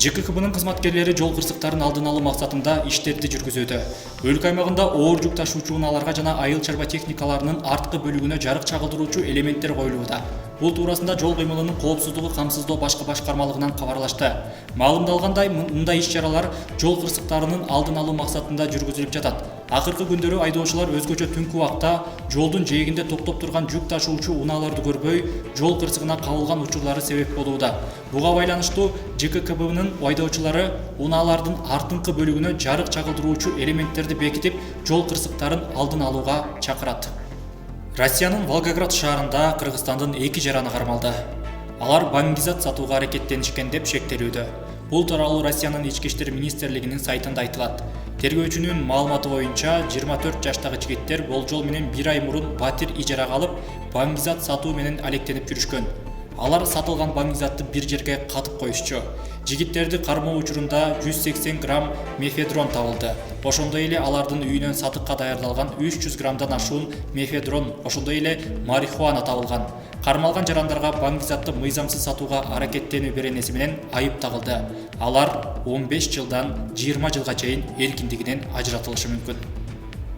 ЖКХБнын кызматкерлери жол кырсыктарын алдын алуу максатында иштерди жүргүзүүдө. Өлкө аймагында оор жүк ташуучу унааларга жана айыл чарба техникаларынын арткы бөлүгүнө жарык чагылдыруучу элементтер коюлууда. Бул туурасында жол кыймылынын коопсуздугу камсыздоо башкы башкармалыгынан кабарлашты. Маалымдалгандай, мындай иш-чаралар жол кырсыктарынын алдын алуу максатында жүргүзүлүп жатат. Акыркы күндөрү айдоочулар өзгөчө түнкү убакта жолдун жээгинде токтоп турган жүк ташуучу унааларды көрбөй, жол кырсыгына кабылган учурлары себеп болууда. Буга байланыштуу ЖКХБнын айдоочулары унаалардын артыңкы бөлүгүнө жарык чагылдыруучу элементтерди бекитип, жол кырсыктарын алдын алууга чакырат. Россиянын Волгоград шаарында Кыргызстандын 2 жараны кармалды. Алар баңгизат сатууга аракеттенишкен деп шектелүүдө. Бул тууралуу Россиянын ички иштер министрлигинин сайтында айтылат. Тергөөчүнүн маалыматы боюнча 24 жаштагы жигиттер болжол менен 1 ай мурун батир ижарага алып, баңгизат сатуу менен алектенип жүрүшкөн. Алар сатылган баңгизатты бир жерге катып коюшчу. Жигиттерди кармоо учурунда 180 грамм мефедрон табылды. Ошондой эле алардын үйүнөн сатыкка даярдалган 300 граммдан ашуун мефедрон, ошондой эле марихуана табылган. Кармалган жарандарга баңгизатты мыйзамсыз сатууга аракеттенүү беренеси менен айып тагылды. Алар 15 жылдан 20 жылга чейин эркиндигинен ажыратылышы мүмкүн.